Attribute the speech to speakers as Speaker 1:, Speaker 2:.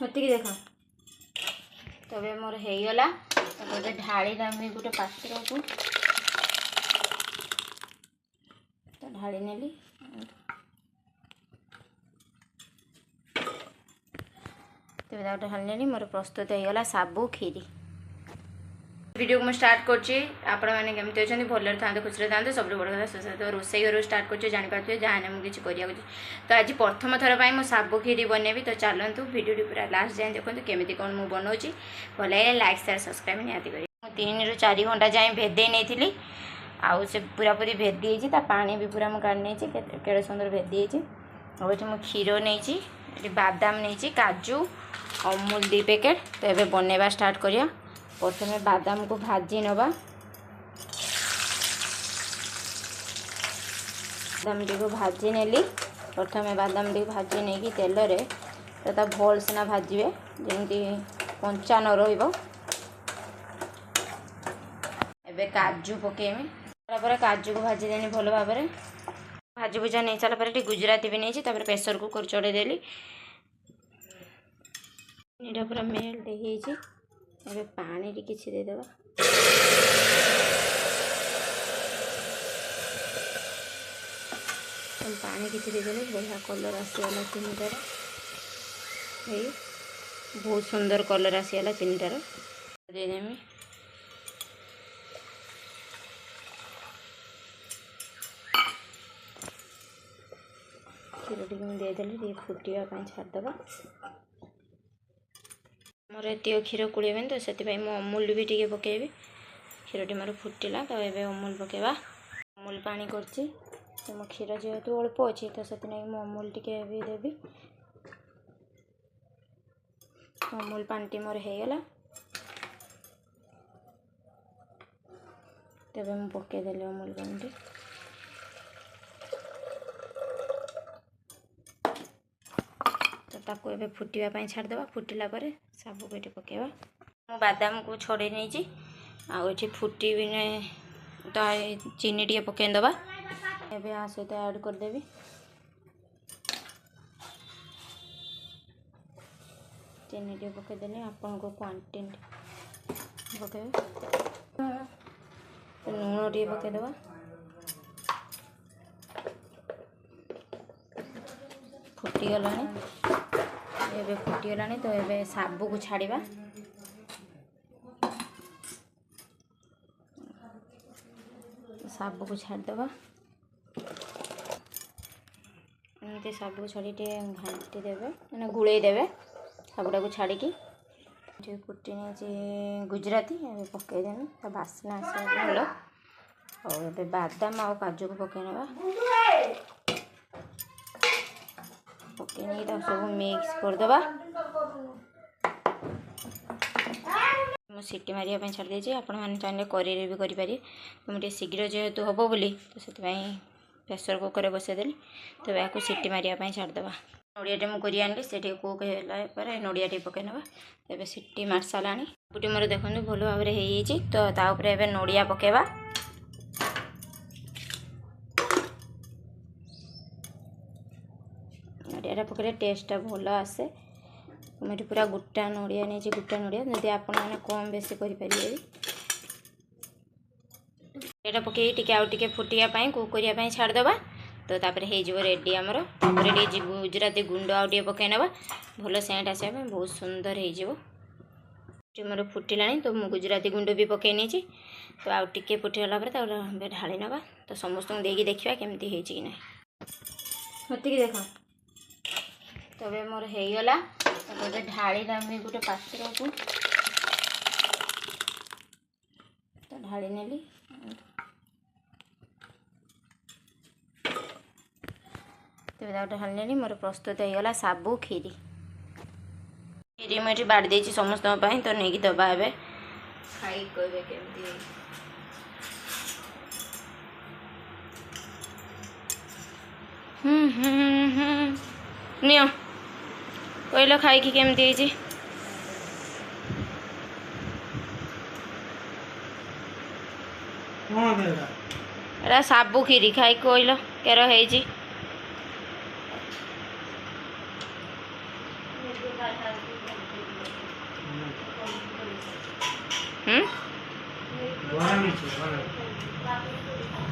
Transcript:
Speaker 1: मत देख तब मोर होगला गोटे ढाड़ी दामी गोटे पात्र को तो ढाड़ी नेली तेज गोटे ढाड़ी नेली मोर प्रस्तुत होगला साबु खीरी। वीडियो को मैं स्टार्ट करमती अच्छा भले था खुशी था सब बड़ कथा सुस्थ रोसई घर स्टार्ट कर जापारे जहाँ मुझे किसी तो आज प्रथम थर पर मुझे साबु खीरी बनैबी। तो चलतु वीडियो पूरा लास्ट जाए देखो केमी कौन मुझे बनाऊँगी भल लगे लाइक शेयर सब्सक्राइब निहाती करें। 3 ରୁ 4 घंटा जाए भेदे नहीं आउ से पूरा पूरी भेदी पानी भी पूरा मुझे काढ़ी नहीं केड़े सुंदर भेदी और ये मुझे क्षीर नहीं बादाम नहीं काजू अमूल 2 पैकेट। तो ये बनवा स्टार्ट करिया। प्रथमे बादाम को भाजी नवा बादाम टी को भाजी नेली प्रथमे बादाम टी भाजी नहीं तेल रे तो भल सीना भाजबे जमी कंचा न रहिबो। एबे काजू पकेमी तापर काजू को भाजी देनी भल भाव में भाजी भुजा नहीं सारा पर गुजराती भी नहीं प्रेसर कुकर चढ़े देली ये पूरा मेल्ट हो अबे पानी टी किछि दे देबा पानी किछि दे देले बढ़िया कलर आसीगला 3टार बहुत सुंदर कलर आसीगला 3टार दे देमी। क्षीर टी देदेली टे फुटा छाड़देवा मोर एतिक क्षीर कुड़ेबे तो से अमूल भी टे पकेबी। क्षीर टी मोर फुटिला तो ये अमूल पकेबा अमूल पानी करछि तो मो क्षीर जेहेतु अल्प अच्छी तो से अमूल टे भी देवी। अमूल पानी मोर होगला तेज मुझे पकईदेली अमूल पानी ताको एबे फुटिया छाड़देवा फुटिला परे साबु को ये पकेवा। मु बादाम को छड़े नहीं आठी फुटी भी तो चीनी टे पकईदेवा एबे आ सहित ऐड करदेवी। चीनी टे पकईदेली आपन को क्वांटिटी पकईबे लुण टे पकईदेवा फुटीगला एबे फुटीगला तो एबे साबु को छाड़िबा साबु को छाड़देवा एमती साबु को छाड़ी घाटी देवे मैंने गुड़े देवे साबुटा को छाड़ी कुटी नहीं गुजराती पकईदेमी तो बास्ना आस भल और ये बादाम आ काजू को पकई ना पकई नहीं सब मिक्स करदेवा। मुझे सीटी मारे छाड़ देती आपण मैंने चाहिए करें भी करें तो मुझे शीघ्र जेहेतु हम बोली तो से प्रेसर कुकर बसईदेली तो या सीटी मारे छाड़देवा। नड़ियाटे मुझे आनी से कुक है नड़िया पकई ना तेज सीटी मार सारा बुटी मोर देखते भल भाव में तो ताऊपर एवं नड़िया पकेबा नड़िया पकड़े टेस्टा भल आसे मुझे पूरा गोटा नड़िया नहीं गोटा नड़िया जदि आपण मैंने कम बेसी करें ये पकई टी आउ टे फुटियापाई कुक करने छाड़देवा तो तापर हो रेडी आमर गुजराती गुंड आउ टे पकई ना भल सेंट आसा बहुत सुंदर हो मोर फुटिला तो मुझे गुजराती गुंड भी पकई नहीं तो आउ टे फुटीगला ढाली ना तो समस्त देकी देखा केमती है ना मत देख तब मोर होगला गोटे ढाड़ी दामी गोटे पात्र को तो ढाड़ी नेली तेज गोटे ढाड़ी नेली मोर प्रस्तुत होगला साबु खीरी। खीरी मुझे बाड़ी देती समस्त तो नहीं दबा ए खाई कहे केमती नियो कहल खाई केमती एरा साबु खीरी खाई कहल केर है હમ
Speaker 2: ગરમ છે ગરમ